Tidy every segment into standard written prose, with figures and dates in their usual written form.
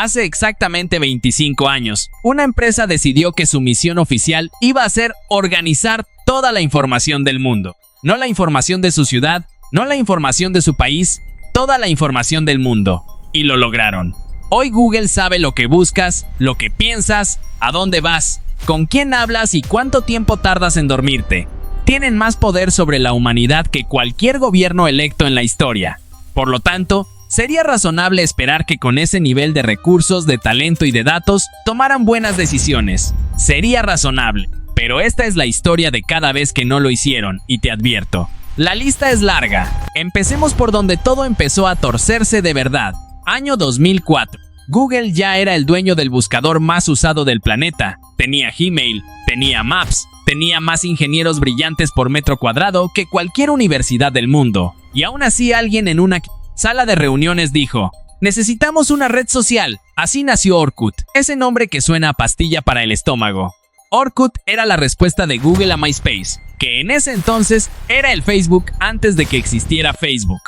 Hace exactamente 25 años, una empresa decidió que su misión oficial iba a ser organizar toda la información del mundo. No la información de su ciudad, no la información de su país, toda la información del mundo. Y lo lograron. Hoy Google sabe lo que buscas, lo que piensas, a dónde vas, con quién hablas y cuánto tiempo tardas en dormirte. Tienen más poder sobre la humanidad que cualquier gobierno electo en la historia. Por lo tanto, sería razonable esperar que con ese nivel de recursos, de talento y de datos, tomaran buenas decisiones. Sería razonable. Pero esta es la historia de cada vez que no lo hicieron, y te advierto. La lista es larga. Empecemos por donde todo empezó a torcerse de verdad. Año 2004. Google ya era el dueño del buscador más usado del planeta. Tenía Gmail, tenía Maps, tenía más ingenieros brillantes por metro cuadrado que cualquier universidad del mundo. Y aún así alguien en una sala de reuniones dijo: necesitamos una red social. Así nació Orkut, ese nombre que suena a pastilla para el estómago. Orkut era la respuesta de Google a MySpace, que en ese entonces era el Facebook antes de que existiera Facebook.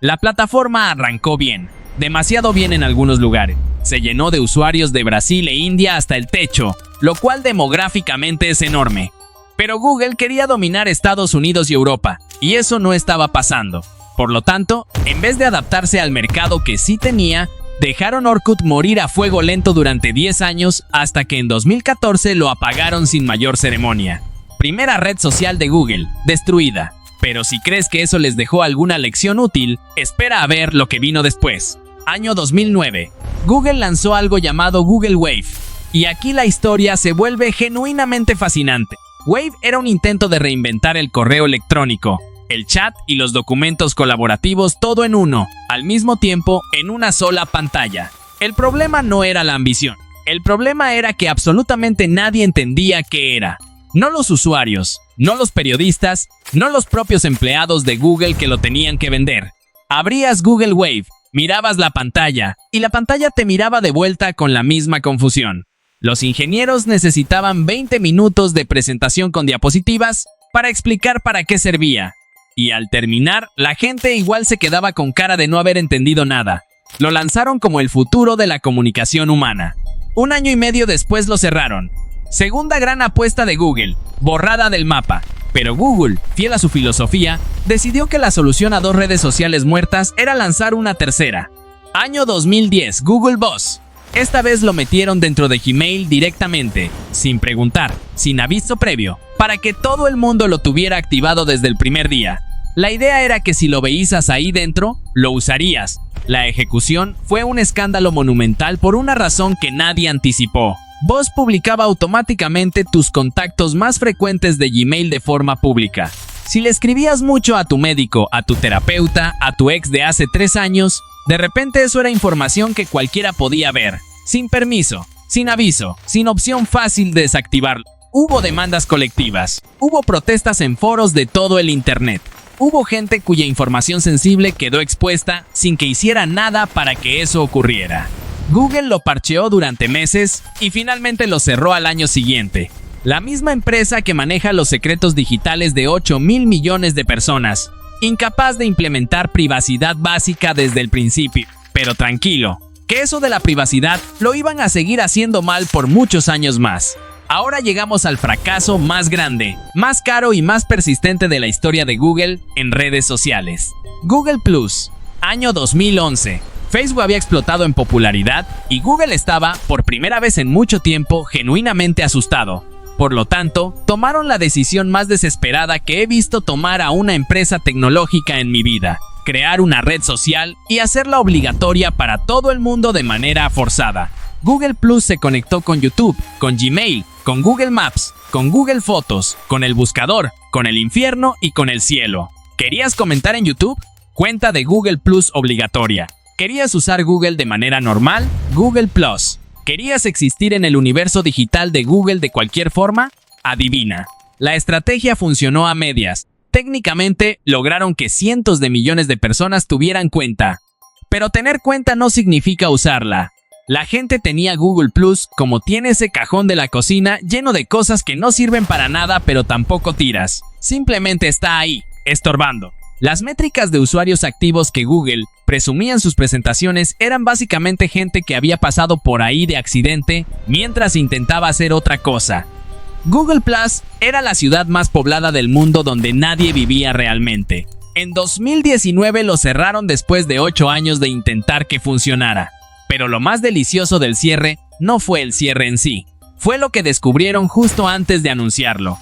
La plataforma arrancó bien, demasiado bien en algunos lugares. Se llenó de usuarios de Brasil e India hasta el techo, lo cual demográficamente es enorme. Pero Google quería dominar Estados Unidos y Europa, y eso no estaba pasando. Por lo tanto, en vez de adaptarse al mercado que sí tenía, dejaron Orkut morir a fuego lento durante 10 años hasta que en 2014 lo apagaron sin mayor ceremonia. Primera red social de Google, destruida. Pero si crees que eso les dejó alguna lección útil, espera a ver lo que vino después. Año 2009. Google lanzó algo llamado Google Wave. Y aquí la historia se vuelve genuinamente fascinante. Wave era un intento de reinventar el correo electrónico, el chat y los documentos colaborativos todo en uno, al mismo tiempo en una sola pantalla. El problema no era la ambición. El problema era que absolutamente nadie entendía qué era. No los usuarios, no los periodistas, no los propios empleados de Google que lo tenían que vender. Abrías Google Wave, mirabas la pantalla, y la pantalla te miraba de vuelta con la misma confusión. Los ingenieros necesitaban 20 minutos de presentación con diapositivas para explicar para qué servía. Y al terminar, la gente igual se quedaba con cara de no haber entendido nada. Lo lanzaron como el futuro de la comunicación humana. 1 año y medio después lo cerraron. Segunda gran apuesta de Google, borrada del mapa. Pero Google, fiel a su filosofía, decidió que la solución a 2 redes sociales muertas era lanzar una tercera. Año 2010, Google Boss. Esta vez lo metieron dentro de Gmail directamente, sin preguntar, sin aviso previo, para que todo el mundo lo tuviera activado desde el primer día. La idea era que si lo veías ahí dentro, lo usarías. La ejecución fue un escándalo monumental por una razón que nadie anticipó. Boss publicaba automáticamente tus contactos más frecuentes de Gmail de forma pública. Si le escribías mucho a tu médico, a tu terapeuta, a tu ex de hace 3 años, de repente eso era información que cualquiera podía ver, sin permiso, sin aviso, sin opción fácil de desactivarlo. Hubo demandas colectivas, hubo protestas en foros de todo el internet. Hubo gente cuya información sensible quedó expuesta sin que hiciera nada para que eso ocurriera. Google lo parcheó durante meses y finalmente lo cerró al año siguiente. La misma empresa que maneja los secretos digitales de 8.000 millones de personas, incapaz de implementar privacidad básica desde el principio. Pero tranquilo, que eso de la privacidad lo iban a seguir haciendo mal por muchos años más. Ahora llegamos al fracaso más grande, más caro y más persistente de la historia de Google en redes sociales. Google Plus, año 2011. Facebook había explotado en popularidad y Google estaba, por primera vez en mucho tiempo, genuinamente asustado. Por lo tanto, tomaron la decisión más desesperada que he visto tomar a una empresa tecnológica en mi vida: crear una red social y hacerla obligatoria para todo el mundo de manera forzada. Google Plus se conectó con YouTube, con Gmail, con Google Maps, con Google Fotos, con el buscador, con el infierno y con el cielo. ¿Querías comentar en YouTube? Cuenta de Google Plus obligatoria. ¿Querías usar Google de manera normal? Google Plus. ¿Querías existir en el universo digital de Google de cualquier forma? Adivina. La estrategia funcionó a medias. Técnicamente, lograron que cientos de millones de personas tuvieran cuenta. Pero tener cuenta no significa usarla. La gente tenía Google Plus como tiene ese cajón de la cocina lleno de cosas que no sirven para nada pero tampoco tiras. Simplemente está ahí, estorbando. Las métricas de usuarios activos que Google presumía en sus presentaciones eran básicamente gente que había pasado por ahí de accidente mientras intentaba hacer otra cosa. Google Plus era la ciudad más poblada del mundo donde nadie vivía realmente. En 2019 lo cerraron después de 8 años de intentar que funcionara. Pero lo más delicioso del cierre no fue el cierre en sí, fue lo que descubrieron justo antes de anunciarlo.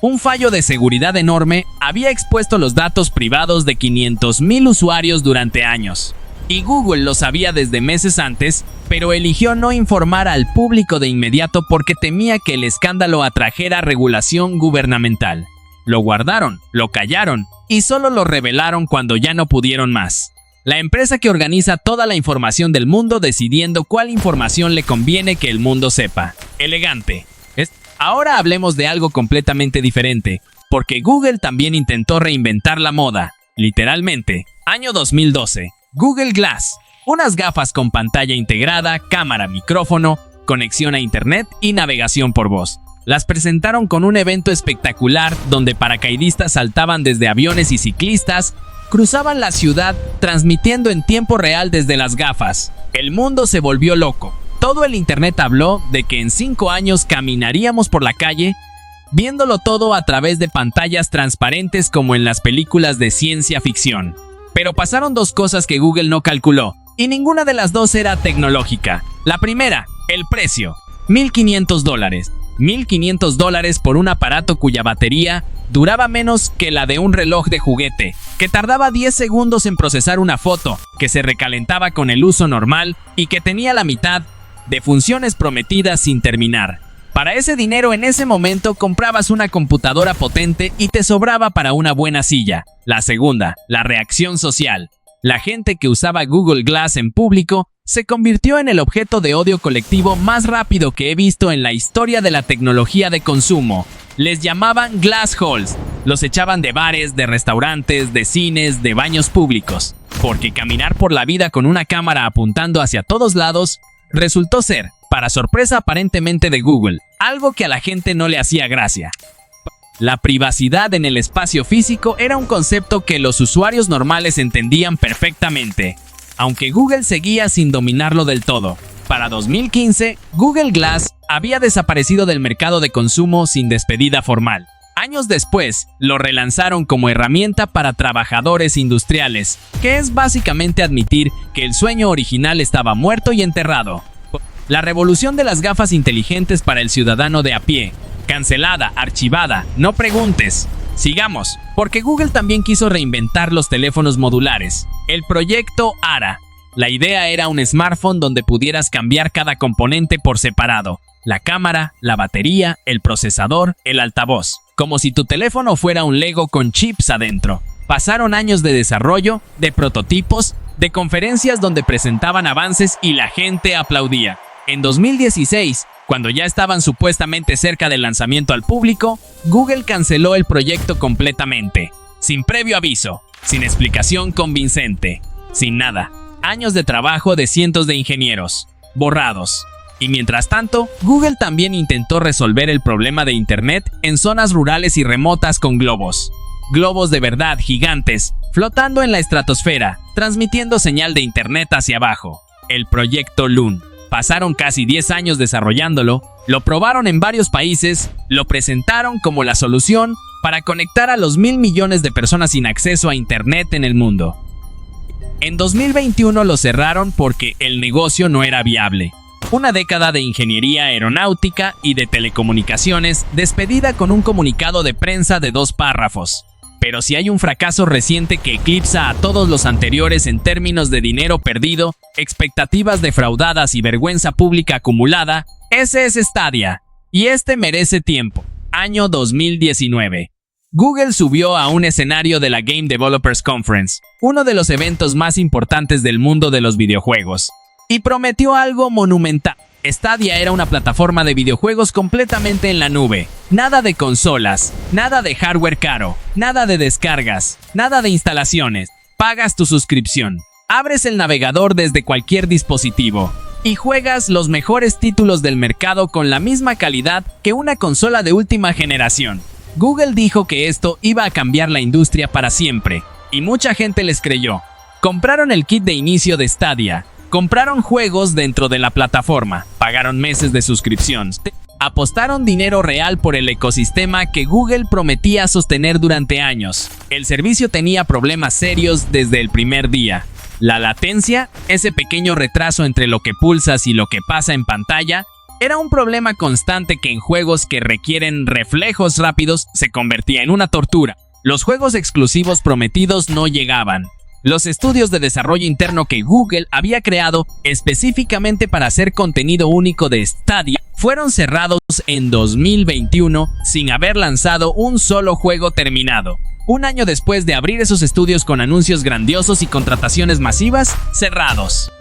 Un fallo de seguridad enorme había expuesto los datos privados de 500,000 usuarios durante años. Y Google lo sabía desde meses antes, pero eligió no informar al público de inmediato porque temía que el escándalo atrajera regulación gubernamental. Lo guardaron, lo callaron y solo lo revelaron cuando ya no pudieron más. La empresa que organiza toda la información del mundo decidiendo cuál información le conviene que el mundo sepa. Elegante. Ahora hablemos de algo completamente diferente, porque Google también intentó reinventar la moda. Literalmente, año 2012. Google Glass. Unas gafas con pantalla integrada, cámara, micrófono, conexión a internet y navegación por voz. Las presentaron con un evento espectacular donde paracaidistas saltaban desde aviones y ciclistas cruzaban la ciudad transmitiendo en tiempo real desde las gafas. El mundo se volvió loco. Todo el internet habló de que en 5 años caminaríamos por la calle, viéndolo todo a través de pantallas transparentes como en las películas de ciencia ficción. Pero pasaron 2 cosas que Google no calculó, y ninguna de las 2 era tecnológica. La primera, el precio. $1,500. $1,500 por un aparato cuya batería duraba menos que la de un reloj de juguete, que tardaba 10 segundos en procesar una foto, que se recalentaba con el uso normal y que tenía la mitad de funciones prometidas sin terminar. Para ese dinero en ese momento comprabas una computadora potente y te sobraba para una buena silla. La segunda, la reacción social. La gente que usaba Google Glass en público se convirtió en el objeto de odio colectivo más rápido que he visto en la historia de la tecnología de consumo. Les llamaban Glass Holes. Los echaban de bares, de restaurantes, de cines, de baños públicos. Porque caminar por la vida con una cámara apuntando hacia todos lados resultó ser, para sorpresa aparentemente de Google, algo que a la gente no le hacía gracia. La privacidad en el espacio físico era un concepto que los usuarios normales entendían perfectamente, aunque Google seguía sin dominarlo del todo. Para 2015, Google Glass había desaparecido del mercado de consumo sin despedida formal. Años después, lo relanzaron como herramienta para trabajadores industriales, que es básicamente admitir que el sueño original estaba muerto y enterrado. La revolución de las gafas inteligentes para el ciudadano de a pie. Cancelada, archivada, no preguntes. Sigamos, porque Google también quiso reinventar los teléfonos modulares. El proyecto Ara. La idea era un smartphone donde pudieras cambiar cada componente por separado. La cámara, la batería, el procesador, el altavoz. Como si tu teléfono fuera un Lego con chips adentro. Pasaron años de desarrollo, de prototipos, de conferencias donde presentaban avances y la gente aplaudía. En 2016, cuando ya estaban supuestamente cerca del lanzamiento al público, Google canceló el proyecto completamente. Sin previo aviso, sin explicación convincente, sin nada. Años de trabajo de cientos de ingenieros, borrados. Y mientras tanto, Google también intentó resolver el problema de Internet en zonas rurales y remotas con globos. Globos de verdad gigantes, flotando en la estratosfera, transmitiendo señal de Internet hacia abajo. El proyecto Loon. Pasaron casi 10 años desarrollándolo, lo probaron en varios países, lo presentaron como la solución para conectar a los 1,000 millones de personas sin acceso a Internet en el mundo. En 2021 lo cerraron porque el negocio no era viable. Una década de ingeniería aeronáutica y de telecomunicaciones despedida con un comunicado de prensa de 2 párrafos. Pero si hay un fracaso reciente que eclipsa a todos los anteriores en términos de dinero perdido, expectativas defraudadas y vergüenza pública acumulada, ese es Stadia. Y este merece tiempo. Año 2019. Google subió a un escenario de la Game Developers Conference, uno de los eventos más importantes del mundo de los videojuegos, y prometió algo monumental. Stadia era una plataforma de videojuegos completamente en la nube. Nada de consolas, nada de hardware caro, nada de descargas, nada de instalaciones. Pagas tu suscripción, abres el navegador desde cualquier dispositivo y juegas los mejores títulos del mercado con la misma calidad que una consola de última generación. Google dijo que esto iba a cambiar la industria para siempre. Y mucha gente les creyó. Compraron el kit de inicio de Stadia, compraron juegos dentro de la plataforma, pagaron meses de suscripción, apostaron dinero real por el ecosistema que Google prometía sostener durante años. El servicio tenía problemas serios desde el primer día. La latencia, ese pequeño retraso entre lo que pulsas y lo que pasa en pantalla, era un problema constante que en juegos que requieren reflejos rápidos se convertía en una tortura. Los juegos exclusivos prometidos no llegaban. Los estudios de desarrollo interno que Google había creado específicamente para hacer contenido único de Stadia fueron cerrados en 2021 sin haber lanzado un solo juego terminado. Un año después de abrir esos estudios con anuncios grandiosos y contrataciones masivas, cerrados.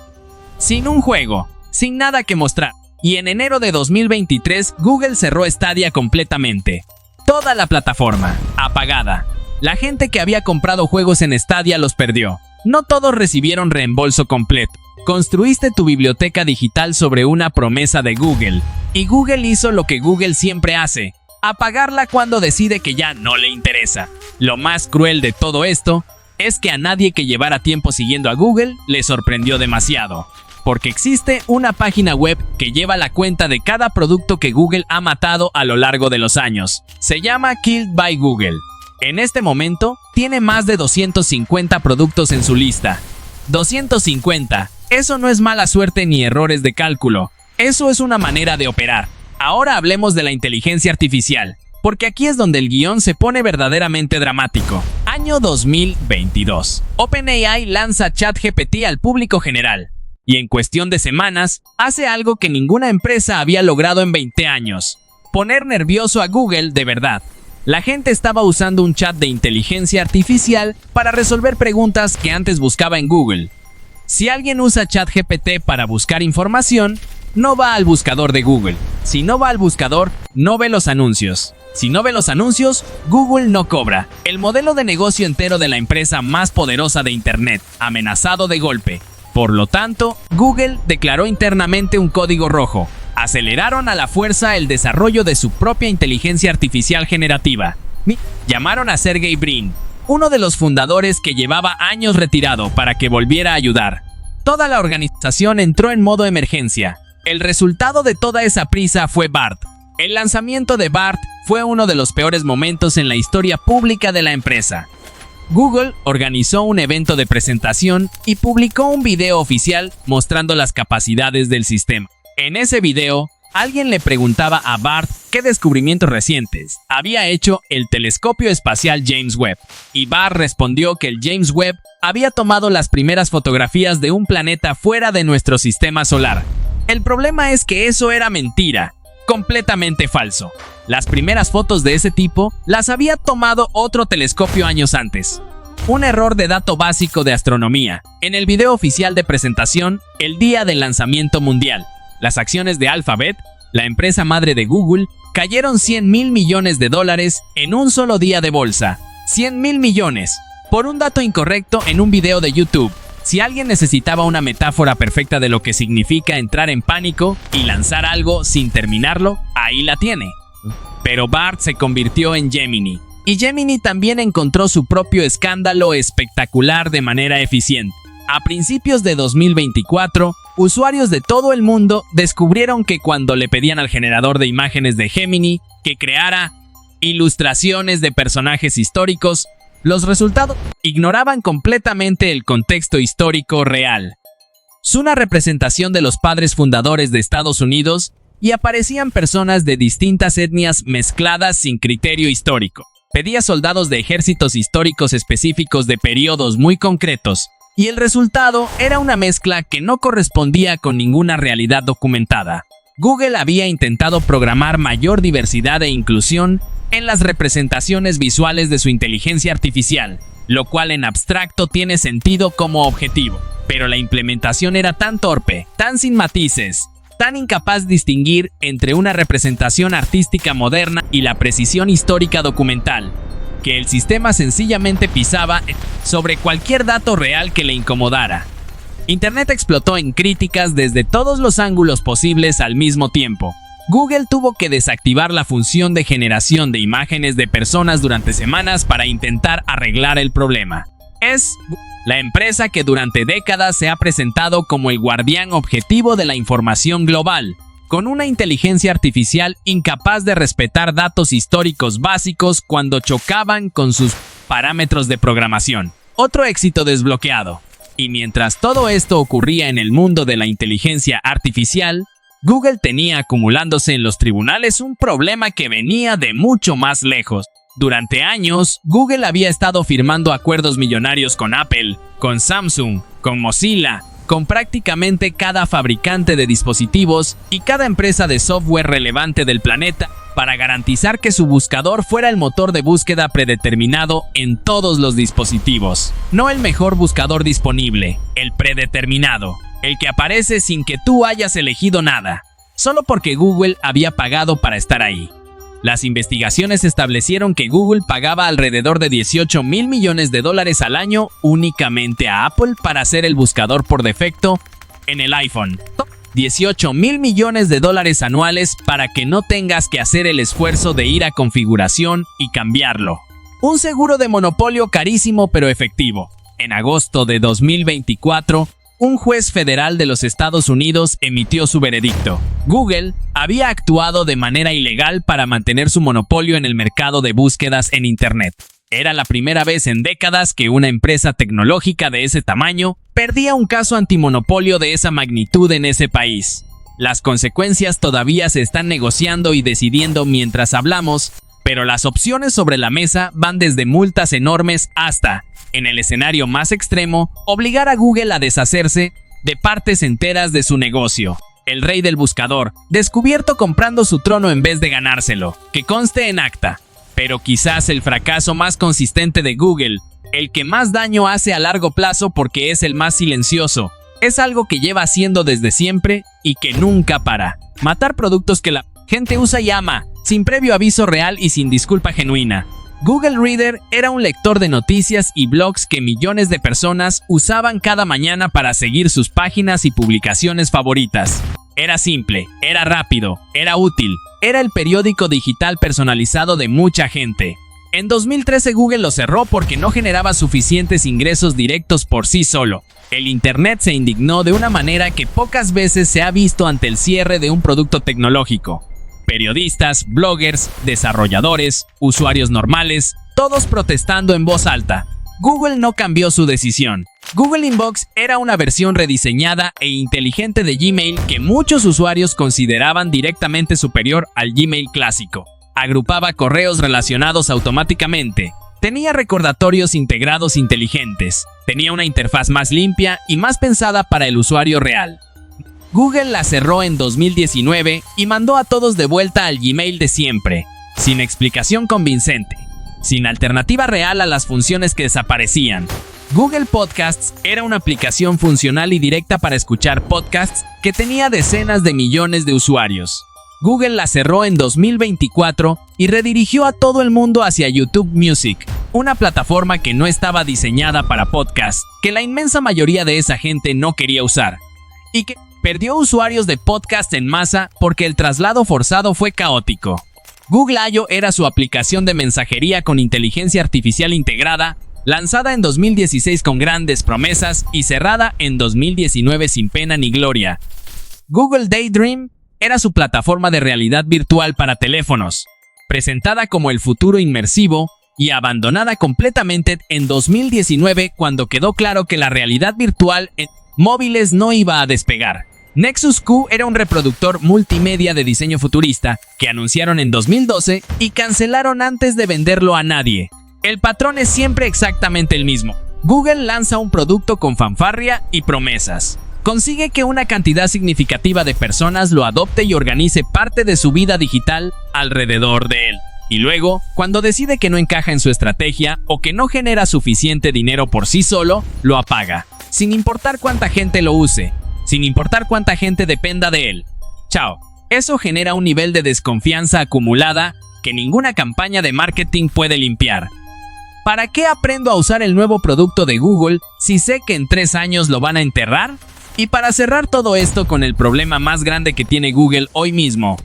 Sin un juego, sin nada que mostrar. Y en enero de 2023, Google cerró Stadia completamente. Toda la plataforma, apagada. La gente que había comprado juegos en Stadia los perdió. No todos recibieron reembolso completo. Construiste tu biblioteca digital sobre una promesa de Google. Y Google hizo lo que Google siempre hace: apagarla cuando decide que ya no le interesa. Lo más cruel de todo esto es que a nadie que llevara tiempo siguiendo a Google le sorprendió demasiado. Porque existe una página web que lleva la cuenta de cada producto que Google ha matado a lo largo de los años. Se llama Killed by Google. En este momento, tiene más de 250 productos en su lista. 250. Eso no es mala suerte ni errores de cálculo. Eso es una manera de operar. Ahora hablemos de la inteligencia artificial, porque aquí es donde el guión se pone verdaderamente dramático. Año 2022. OpenAI lanza ChatGPT al público general. Y en cuestión de semanas, hace algo que ninguna empresa había logrado en 20 años. Poner nervioso a Google de verdad. La gente estaba usando un chat de inteligencia artificial para resolver preguntas que antes buscaba en Google. Si alguien usa ChatGPT para buscar información, no va al buscador de Google. Si no va al buscador, no ve los anuncios. Si no ve los anuncios, Google no cobra. El modelo de negocio entero de la empresa más poderosa de Internet, amenazado de golpe. Por lo tanto, Google declaró internamente un código rojo. Aceleraron a la fuerza el desarrollo de su propia inteligencia artificial generativa. Llamaron a Sergey Brin, uno de los fundadores que llevaba años retirado, para que volviera a ayudar. Toda la organización entró en modo emergencia. El resultado de toda esa prisa fue BART. El lanzamiento de BART fue uno de los peores momentos en la historia pública de la empresa. Google organizó un evento de presentación y publicó un video oficial mostrando las capacidades del sistema. En ese video, alguien le preguntaba a BART qué descubrimientos recientes había hecho el telescopio espacial James Webb, y BART respondió que el James Webb había tomado las primeras fotografías de un planeta fuera de nuestro sistema solar. El problema es que eso era mentira, completamente falso. Las primeras fotos de ese tipo las había tomado otro telescopio años antes. Un error de dato básico de astronomía. En el video oficial de presentación, el día del lanzamiento mundial, las acciones de Alphabet, la empresa madre de Google, cayeron $100,000 millones en un solo día de bolsa. $100,000 millones. Por un dato incorrecto en un video de YouTube. Si alguien necesitaba una metáfora perfecta de lo que significa entrar en pánico y lanzar algo sin terminarlo, ahí la tiene. Pero BART se convirtió en Gemini. Y Gemini también encontró su propio escándalo espectacular de manera eficiente. A principios de 2024, usuarios de todo el mundo descubrieron que cuando le pedían al generador de imágenes de Gemini que creara ilustraciones de personajes históricos, los resultados ignoraban completamente el contexto histórico real. Es una representación de los padres fundadores de Estados Unidos y aparecían personas de distintas etnias mezcladas sin criterio histórico. Pedía soldados de ejércitos históricos específicos de periodos muy concretos, y el resultado era una mezcla que no correspondía con ninguna realidad documentada. Google había intentado programar mayor diversidad e inclusión en las representaciones visuales de su inteligencia artificial, lo cual en abstracto tiene sentido como objetivo. Pero la implementación era tan torpe, tan sin matices, tan incapaz de distinguir entre una representación artística moderna y la precisión histórica documental, que el sistema sencillamente pisaba sobre cualquier dato real que le incomodara. Internet explotó en críticas desde todos los ángulos posibles al mismo tiempo. Google tuvo que desactivar la función de generación de imágenes de personas durante semanas para intentar arreglar el problema. Es la empresa que durante décadas se ha presentado como el guardián objetivo de la información global, con una inteligencia artificial incapaz de respetar datos históricos básicos cuando chocaban con sus parámetros de programación. Otro éxito desbloqueado. Y mientras todo esto ocurría en el mundo de la inteligencia artificial, Google tenía acumulándose en los tribunales un problema que venía de mucho más lejos. Durante años, Google había estado firmando acuerdos millonarios con Apple, con Samsung, con Mozilla, con prácticamente cada fabricante de dispositivos y cada empresa de software relevante del planeta para garantizar que su buscador fuera el motor de búsqueda predeterminado en todos los dispositivos. No el mejor buscador disponible, el predeterminado, el que aparece sin que tú hayas elegido nada, solo porque Google había pagado para estar ahí. Las investigaciones establecieron que Google pagaba alrededor de $18 mil millones al año únicamente a Apple para ser el buscador por defecto en el iPhone. $18 mil millones anuales para que no tengas que hacer el esfuerzo de ir a configuración y cambiarlo. Un seguro de monopolio carísimo pero efectivo. En agosto de 2024, un juez federal de los Estados Unidos emitió su veredicto. Google había actuado de manera ilegal para mantener su monopolio en el mercado de búsquedas en Internet. Era la primera vez en décadas que una empresa tecnológica de ese tamaño perdía un caso antimonopolio de esa magnitud en ese país. Las consecuencias todavía se están negociando y decidiendo mientras hablamos, pero las opciones sobre la mesa van desde multas enormes hasta, en el escenario más extremo, obligar a Google a deshacerse de partes enteras de su negocio. El rey del buscador, descubierto comprando su trono en vez de ganárselo, que conste en acta. Pero quizás el fracaso más consistente de Google, el que más daño hace a largo plazo porque es el más silencioso, es algo que lleva haciendo desde siempre y que nunca para. Matar productos que la gente usa y ama, sin previo aviso real y sin disculpa genuina. Google Reader era un lector de noticias y blogs que millones de personas usaban cada mañana para seguir sus páginas y publicaciones favoritas. Era simple, era rápido, era útil, era el periódico digital personalizado de mucha gente. En 2013 Google lo cerró porque no generaba suficientes ingresos directos por sí solo. El Internet se indignó de una manera que pocas veces se ha visto ante el cierre de un producto tecnológico. Periodistas, bloggers, desarrolladores, usuarios normales, todos protestando en voz alta. Google no cambió su decisión. Google Inbox era una versión rediseñada e inteligente de Gmail que muchos usuarios consideraban directamente superior al Gmail clásico. Agrupaba correos relacionados automáticamente. Tenía recordatorios integrados inteligentes. Tenía una interfaz más limpia y más pensada para el usuario real. Google la cerró en 2019 y mandó a todos de vuelta al Gmail de siempre, sin explicación convincente, sin alternativa real a las funciones que desaparecían. Google Podcasts era una aplicación funcional y directa para escuchar podcasts que tenía decenas de millones de usuarios. Google la cerró en 2024 y redirigió a todo el mundo hacia YouTube Music, una plataforma que no estaba diseñada para podcasts, que la inmensa mayoría de esa gente no quería usar, y que perdió usuarios de podcast en masa porque el traslado forzado fue caótico. Google I.O. era su aplicación de mensajería con inteligencia artificial integrada, lanzada en 2016 con grandes promesas y cerrada en 2019 sin pena ni gloria. Google Daydream era su plataforma de realidad virtual para teléfonos, presentada como el futuro inmersivo y abandonada completamente en 2019 cuando quedó claro que la realidad virtual en móviles no iba a despegar. Nexus Q era un reproductor multimedia de diseño futurista que anunciaron en 2012 y cancelaron antes de venderlo a nadie. El patrón es siempre exactamente el mismo. Google lanza un producto con fanfarria y promesas. Consigue que una cantidad significativa de personas lo adopte y organice parte de su vida digital alrededor de él. Y luego, cuando decide que no encaja en su estrategia o que no genera suficiente dinero por sí solo, lo apaga, sin importar cuánta gente lo use, sin importar cuánta gente dependa de él. Chao. Eso genera un nivel de desconfianza acumulada que ninguna campaña de marketing puede limpiar. ¿Para qué aprendo a usar el nuevo producto de Google si sé que en 3 años lo van a enterrar? Y para cerrar todo esto con el problema más grande que tiene Google hoy mismo,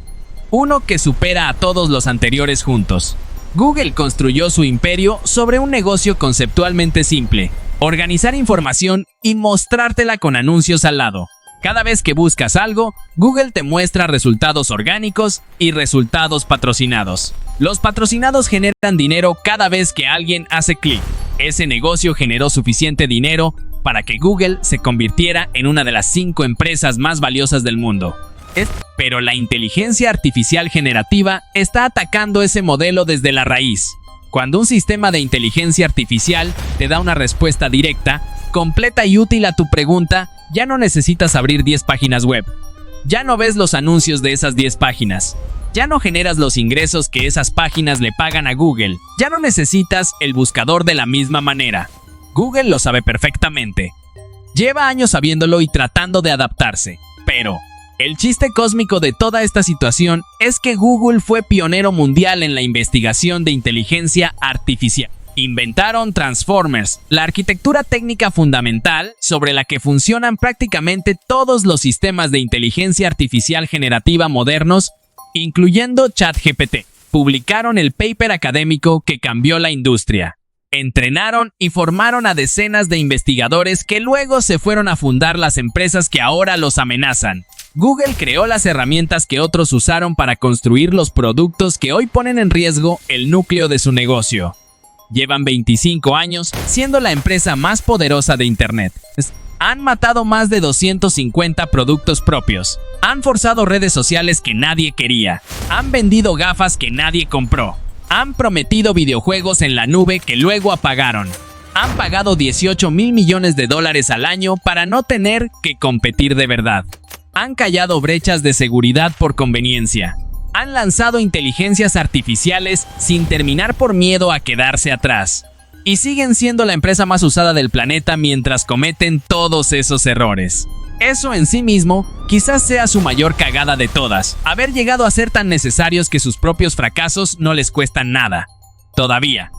uno que supera a todos los anteriores juntos. Google construyó su imperio sobre un negocio conceptualmente simple, organizar información y mostrártela con anuncios al lado. Cada vez que buscas algo, Google te muestra resultados orgánicos y resultados patrocinados. Los patrocinados generan dinero cada vez que alguien hace clic. Ese negocio generó suficiente dinero para que Google se convirtiera en una de las 5 empresas más valiosas del mundo. Pero la inteligencia artificial generativa está atacando ese modelo desde la raíz. Cuando un sistema de inteligencia artificial te da una respuesta directa, completa y útil a tu pregunta, ya no necesitas abrir 10 páginas web. Ya no ves los anuncios de esas 10 páginas. Ya no generas los ingresos que esas páginas le pagan a Google. Ya no necesitas el buscador de la misma manera. Google lo sabe perfectamente. Lleva años sabiéndolo y tratando de adaptarse. Pero el chiste cósmico de toda esta situación es que Google fue pionero mundial en la investigación de inteligencia artificial. Inventaron Transformers, la arquitectura técnica fundamental sobre la que funcionan prácticamente todos los sistemas de inteligencia artificial generativa modernos, incluyendo ChatGPT. Publicaron el paper académico que cambió la industria. Entrenaron y formaron a decenas de investigadores que luego se fueron a fundar las empresas que ahora los amenazan. Google creó las herramientas que otros usaron para construir los productos que hoy ponen en riesgo el núcleo de su negocio. Llevan 25 años siendo la empresa más poderosa de Internet. Han matado más de 250 productos propios. Han forzado redes sociales que nadie quería. Han vendido gafas que nadie compró. Han prometido videojuegos en la nube que luego apagaron. Han pagado $18 mil millones al año para no tener que competir de verdad. Han callado brechas de seguridad por conveniencia. Han lanzado inteligencias artificiales sin terminar por miedo a quedarse atrás. Y siguen siendo la empresa más usada del planeta mientras cometen todos esos errores. Eso en sí mismo quizás sea su mayor cagada de todas, haber llegado a ser tan necesarios que sus propios fracasos no les cuestan nada. Todavía.